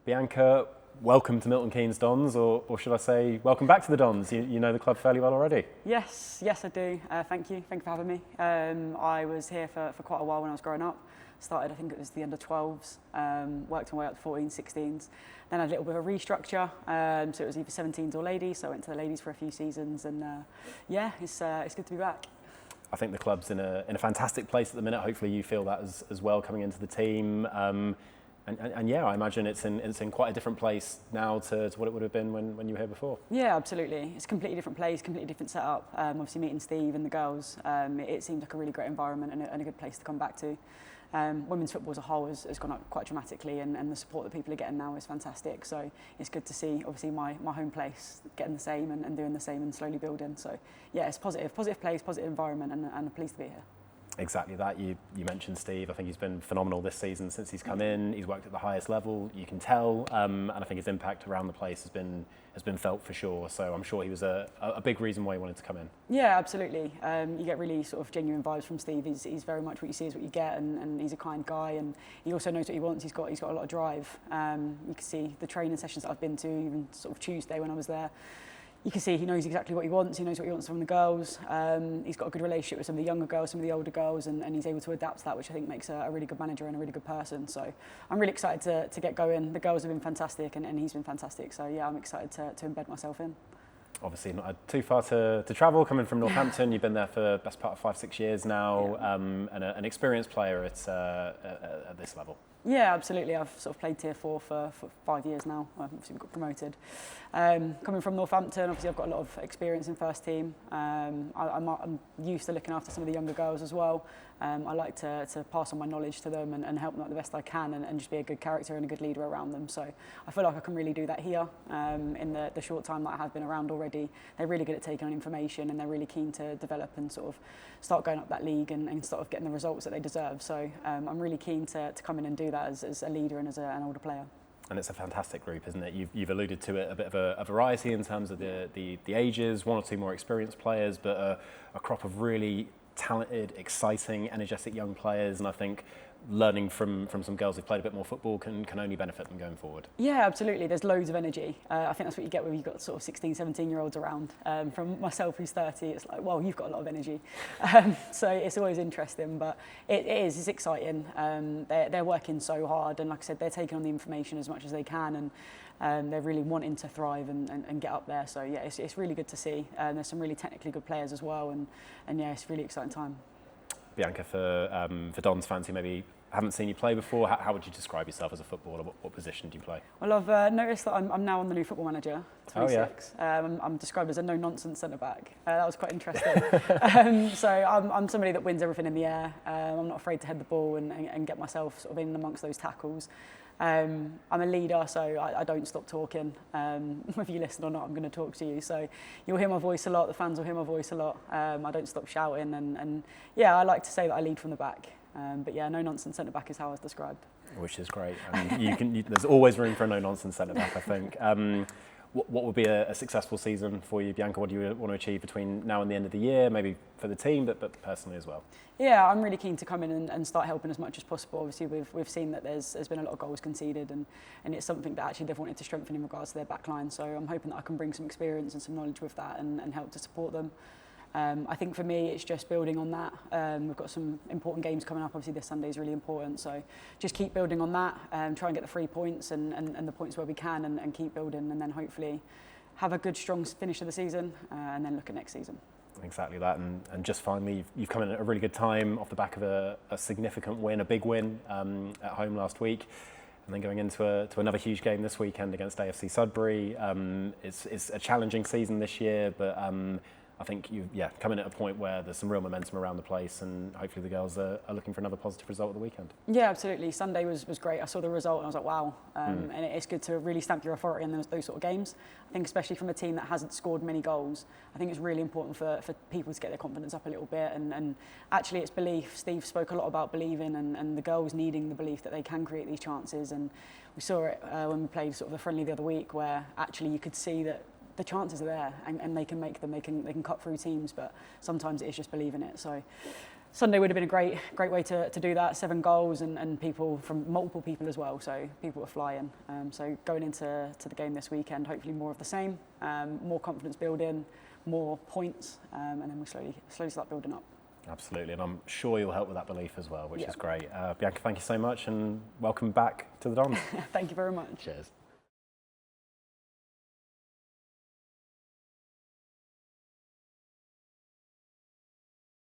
Bianca, welcome to Milton Keynes Dons, or should I say, welcome back to the Dons. You know the club fairly well already. Yes, I do. Thank you for having me. I was here for quite a while when I was growing up. Started, I think it was the under 12s, worked my way up to 14s, 16s. Then I had a little bit of a restructure, so it was either 17s or ladies, so I went to the ladies for a few seasons, and it's good to be back. I think the club's in a fantastic place at the minute. Hopefully you feel that as well coming into the team. And yeah, I imagine it's in quite a different place now to what it would have been when you were here before. Yeah, absolutely. It's a completely different place, completely different setup. Obviously meeting Steve and the girls, it seemed like a really great environment and a good place to come back to. Women's football as a whole has gone up quite dramatically, and the support that people are getting now is fantastic. So it's good to see, obviously, my home place getting the same and doing the same and slowly building. So yeah, it's positive place, positive environment, and I'm pleased to be here. Exactly that. You mentioned Steve. I think he's been phenomenal this season since he's come in. He's worked at the highest level, you can tell, and I think his impact around the place has been felt for sure. So I'm sure he was a big reason why he wanted to come in. Yeah, absolutely. You get really sort of genuine vibes from Steve. He's very much what you see is what you get, and he's a kind guy, and he also knows what he wants. He's got a lot of drive. You can see the training sessions that I've been to, even sort of Tuesday when I was there. You can see he knows exactly what he wants. He knows what he wants from the girls. He's got a good relationship with some of the younger girls, some of the older girls, and he's able to adapt to that, which I think makes a really good manager and a really good person. So I'm really excited to get going. The girls have been fantastic, and he's been fantastic. So yeah, I'm excited to embed myself in. Obviously not too far to travel, coming from Northampton. You've been there for the best part of 5-6 years now, and an experienced player at this level. Yeah, absolutely. I've sort of played Tier 4 for 5 years now. I've obviously got promoted. Coming from Northampton, obviously I've got a lot of experience in first team. I'm used to looking after some of the younger girls as well. I like to pass on my knowledge to them and help them out the best I can, and just be a good character and a good leader around them. So I feel like I can really do that here in the short time that I have been around already. They're really good at taking on information, and they're really keen to develop and sort of start going up that league and sort of getting the results that they deserve. So I'm really keen to come in and do that as a leader and as an older player. And it's a fantastic group, isn't it? You've alluded to it, a bit of a variety in terms of the ages, one or two more experienced players, but a crop of really talented, exciting, energetic young players. And I think learning from some girls who've played a bit more football can only benefit them going forward. Yeah, absolutely. There's loads of energy. I think that's what you get when you've got sort of 16, 17-year-olds around. From myself, who's 30, it's like, well, you've got a lot of energy. So it's always interesting, but it's exciting. They're working so hard, and like I said, they're taking on the information as much as they can, and they're really wanting to thrive and get up there. So yeah, it's really good to see. There's some really technically good players as well, and yeah, it's a really exciting time. Bianca, for Dons fans who maybe haven't seen you play before, how would you describe yourself as a footballer? What position do you play? Well, I've noticed that I'm now on the new Football Manager 26. Oh, yeah. I'm described as a no-nonsense centre-back. That was quite interesting. So I'm somebody that wins everything in the air. I'm not afraid to head the ball and get myself sort of in amongst those tackles. I'm a leader, so I don't stop talking. Whether you listen or not, I'm going to talk to you. So you'll hear my voice a lot, the fans will hear my voice a lot. I don't stop shouting, and yeah, I like to say that I lead from the back. But yeah, no-nonsense centre-back is how I was described. Which is great. I mean, there's always room for a no-nonsense centre-back, I think. What would be a successful season for you, Bianca? What do you want to achieve between now and the end of the year, maybe for the team, but personally as well? Yeah, I'm really keen to come in and start helping as much as possible. Obviously, we've seen that there's been a lot of goals conceded, and it's something that actually they've wanted to strengthen in regards to their backline. So I'm hoping that I can bring some experience and some knowledge with that and help to support them. I think for me, it's just building on that. We've got some important games coming up. Obviously, this Sunday is really important. So just keep building on that, try and get the 3 points and the points where we can, and keep building, and then hopefully have a good, strong finish of the season, and then look at next season. Exactly that. And just finally, you've come in at a really good time off the back of a significant win, a big win at home last week. And then going into another huge game this weekend against AFC Sudbury. It's a challenging season this year, but I think coming at a point where there's some real momentum around the place, and hopefully the girls are looking for another positive result at the weekend. Yeah, absolutely. Sunday was great. I saw the result and I was like, wow. And it's good to really stamp your authority in those sort of games. I think especially from a team that hasn't scored many goals, I think it's really important for people to get their confidence up a little bit. And actually it's belief. Steve spoke a lot about believing and the girls needing the belief that they can create these chances. And we saw it when we played sort of the friendly the other week, where actually you could see that the chances are there, and they can make them. They can cut through teams, but sometimes it is just believing it. So Sunday would have been a great way to do that. 7 goals and people from multiple people as well. So people were flying. So going into the game this weekend, hopefully more of the same, more confidence building, more points, and then we slowly start building up. Absolutely, and I'm sure you'll help with that belief as well, which is great. Bianca, thank you so much, and welcome back to the Dons. Thank you very much. Cheers.